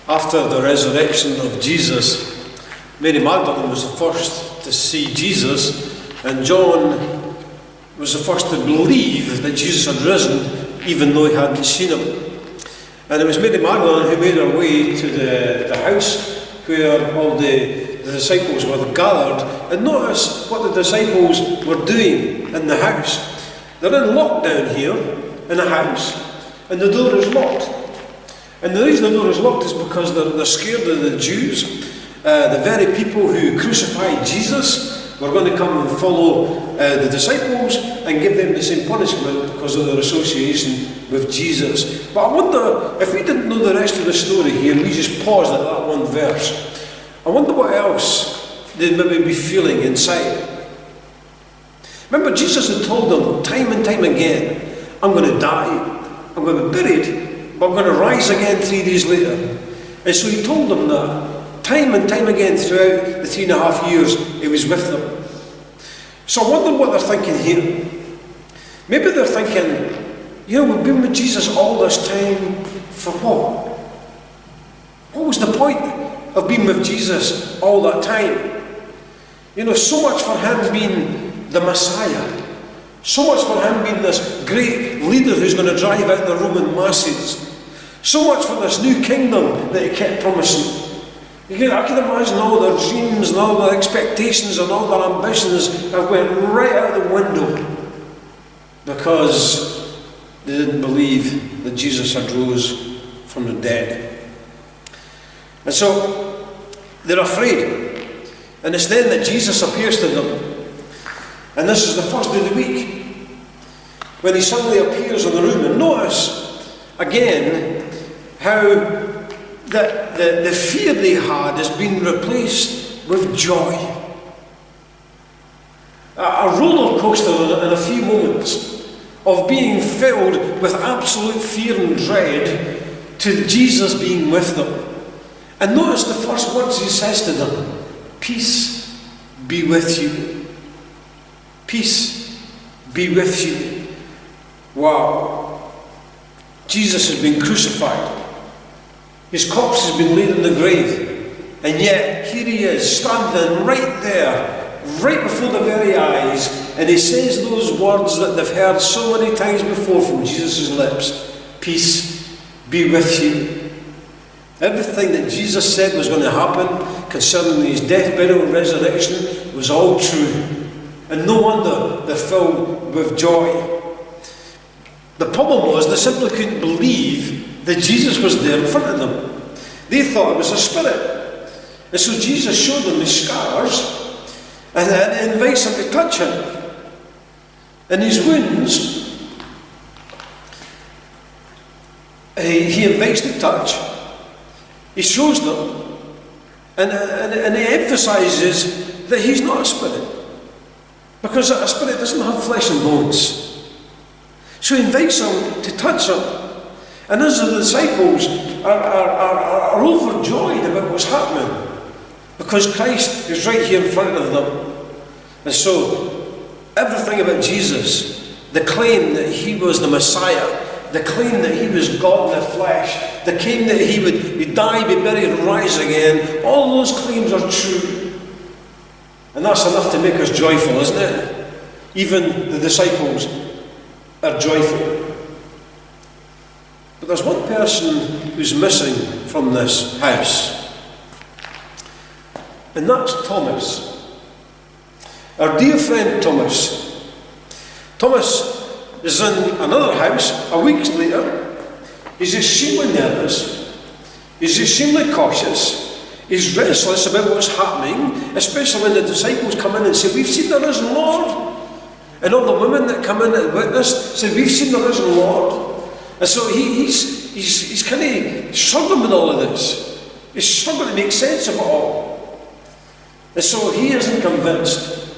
After the resurrection of Jesus, Mary Magdalene was the first to see Jesus, and John was the first to believe that Jesus had risen, even though he hadn't seen him. And it was Mary Magdalene who made her way to the house where all the disciples were gathered. And notice what the disciples were doing in the house. They're in lockdown here, in a house, and the door is locked. And the reason the door is locked is because they're scared of the Jews. The very people who crucified Jesus were going to come and follow the disciples and give them the same punishment because of their association with Jesus. But I wonder, if we didn't know the rest of the story here, we just paused at that one verse, I wonder what else they'd maybe be feeling inside. Remember, Jesus had told them time and time again, I'm going to die, I'm going to be buried, but I'm going to rise again 3 days later. And so he told them that time and time again throughout the 3.5 years he was with them. So I wonder what they're thinking here. Maybe they're thinking, we've been with Jesus all this time for what? What was the point of being with Jesus all that time? So much for him being the Messiah. So much for him being this great leader who's going to drive out the Roman masses. So much for this new kingdom that he kept promising. I can imagine all their dreams and all their expectations and all their ambitions have went right out the window because they didn't believe that Jesus had rose from the dead. And so they're afraid. And it's then that Jesus appears to them. And this is the first day of the week when he suddenly appears in the room. And notice again how the fear they had has been replaced with joy. A roller coaster in a few moments of being filled with absolute fear and dread to Jesus being with them. And notice the first words he says to them, peace be with you. Peace be with you. Wow. Jesus has been crucified. His corpse has been laid in the grave. And yet, here he is, standing right there, right before their very eyes, and he says those words that they've heard so many times before from Jesus' lips. Peace be with you. Everything that Jesus said was going to happen concerning his death, burial, and resurrection was all true. And no wonder they're filled with joy. The problem was they simply couldn't believe that Jesus was there in front of them. They thought it was a spirit. And so Jesus showed them his scars and invites them to touch him. And his wounds, he invites to touch. He shows them. And he emphasizes that he's not a spirit. Because a spirit doesn't have flesh and bones. So he invites them to touch him. And as the disciples are overjoyed about what's happening, because Christ is right here in front of them. And so, everything about Jesus, the claim that he was the Messiah, the claim that he was God in the flesh, the claim that he would die, be buried, and rise again, all those claims are true. And that's enough to make us joyful, isn't it? Even the disciples are joyful. But there's one person who's missing from this house. And that's Thomas. Our dear friend Thomas. Thomas is in another house a week later. He's extremely nervous. He's extremely cautious. He's restless about what's happening, especially when the disciples come in and say, we've seen the risen Lord. And all the women that come in and witness say, we've seen the risen Lord. And so he's kind of struggling with all of this. He's struggling to make sense of it all. And so he isn't convinced.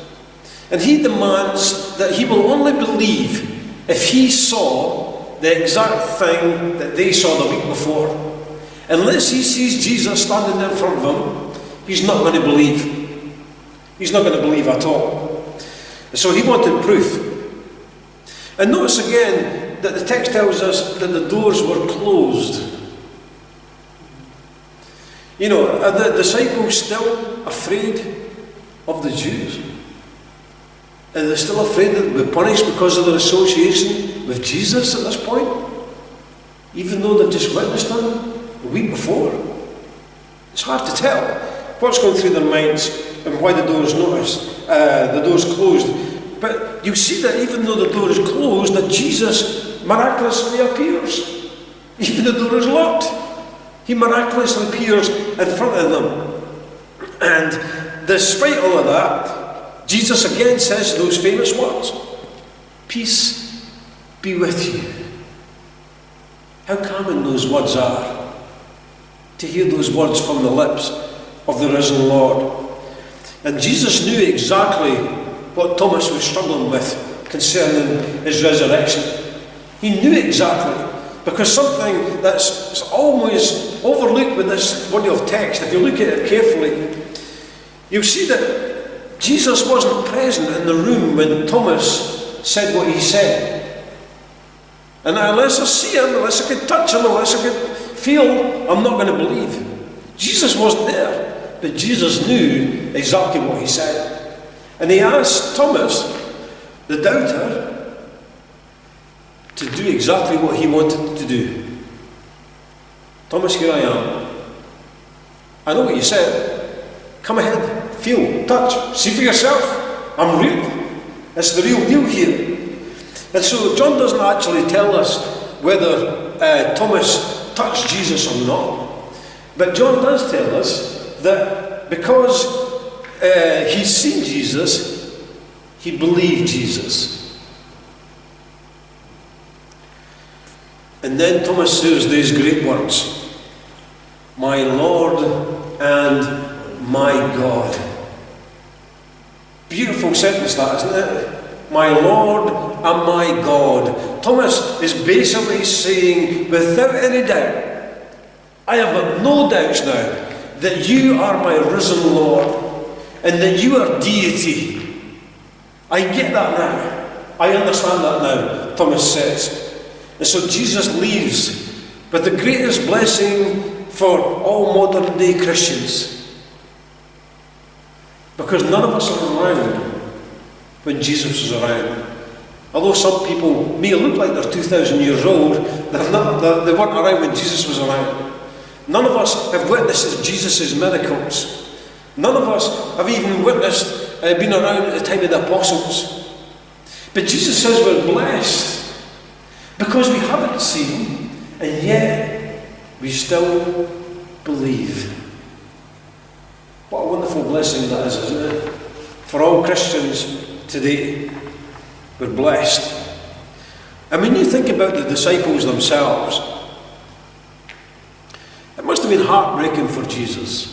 And he demands that he will only believe if he saw the exact thing that they saw the week before. Unless he sees Jesus standing there in front of him, he's not going to believe. He's not going to believe at all. And so he wanted proof. And notice again that the text tells us that the doors were closed. You know, are the disciples still afraid of the Jews? Are they still afraid that they'll be punished because of their association with Jesus at this point? Even though they've just witnessed him a week before? It's hard to tell what's going through their minds and why the doors closed. But you see that even though the door is closed, that Jesus miraculously appears. Even the door is locked, he miraculously appears in front of them. And despite all of that, Jesus again says those famous words, "Peace be with you." How common those words are, to hear those words from the lips of the risen Lord. And Jesus knew exactly what Thomas was struggling with concerning his resurrection. He knew exactly, because something that's always overlooked with this body of text, if you look at it carefully, you'll see that Jesus wasn't present in the room when Thomas said what he said. And unless I see him, unless I can touch him, unless I can feel, I'm not going to believe. Jesus wasn't there, but Jesus knew exactly what he said. And he asked Thomas, the doubter, to do exactly what he wanted to do. Thomas, here I am. I know what you said. Come ahead, feel, touch, see for yourself. I'm real. It's the real deal here. And so John doesn't actually tell us whether Thomas touched Jesus or not. But John does tell us that because he's seen Jesus, he believed Jesus. And then Thomas says these great words, "My Lord and my God." Beautiful sentence that, isn't it? My Lord and my God. Thomas is basically saying, without any doubt, I have got no doubts now that you are my risen Lord and that you are deity. I get that now. I understand that now, Thomas says. And so Jesus leaves with the greatest blessing for all modern day Christians. Because none of us are around when Jesus was around. Although some people may look like they're 2,000 years old, they weren't around when Jesus was around. None of us have witnessed Jesus' miracles. None of us have even witnessed, been around at the time of the apostles. But Jesus says we're blessed because we haven't seen, and yet we still believe. What a wonderful blessing that is, isn't it? For all Christians today, we're blessed. And when you think about the disciples themselves, it must have been heartbreaking for Jesus,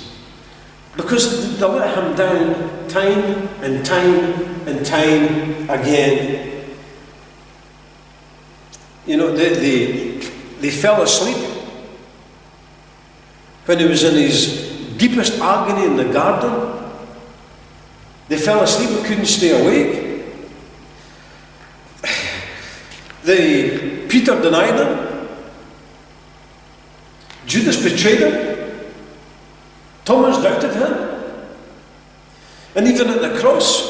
because they let him down time and time and time again. You know, they fell asleep when he was in his deepest agony in the garden. They fell asleep and couldn't stay awake. Peter denied him. Judas betrayed him. Thomas doubted him. And even at the cross,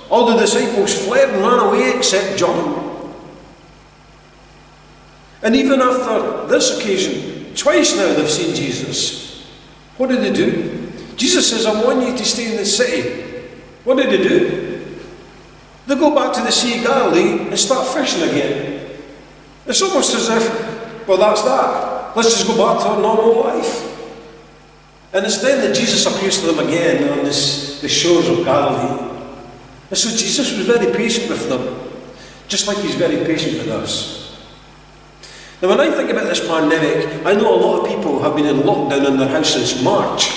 all the disciples fled and ran away except John. And even after this occasion, twice now they've seen Jesus. What did they do? Jesus says, I want you to stay in the city. What did they do? They go back to the Sea of Galilee and start fishing again. It's almost as if, well, that's that. Let's just go back to our normal life. And it's then that Jesus appears to them again on the shores of Galilee. And so Jesus was very patient with them, just like he's very patient with us. Now, when I think about this pandemic, I know a lot of people have been in lockdown in their house since March.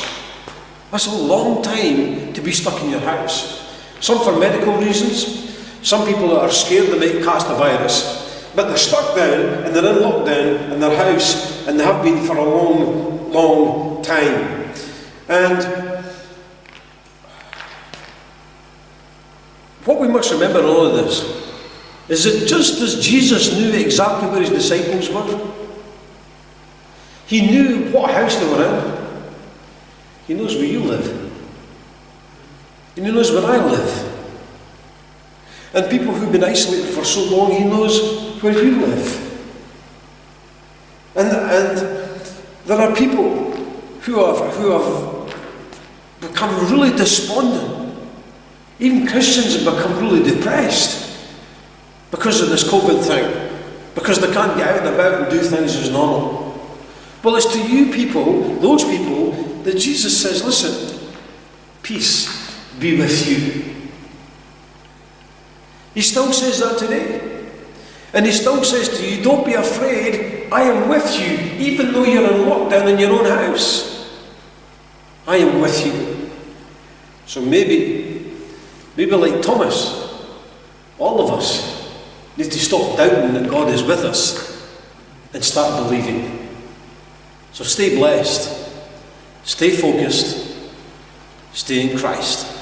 That's a long time to be stuck in your house. Some for medical reasons. Some people that are scared they might catch the virus. But they're stuck down and they're in lockdown in their house, and they have been for a long, long time. And what we must remember in all of this is that just as Jesus knew exactly where his disciples were, he knew what house they were in. He knows where you live. And He knows where I live. And people who've been isolated for so long, He knows where you live. And there are people who have become really despondent. Even Christians have become really depressed because of this COVID thing, because they can't get out and about and do things as normal. Well, it's to you people, those people, that Jesus says, listen, peace be with you. He still says that today. And He still says to you, don't be afraid, I am with you, even though you're in lockdown in your own house. I am with you. So maybe like Thomas, all of us need to stop doubting that God is with us and start believing. So stay blessed, stay focused, stay in Christ.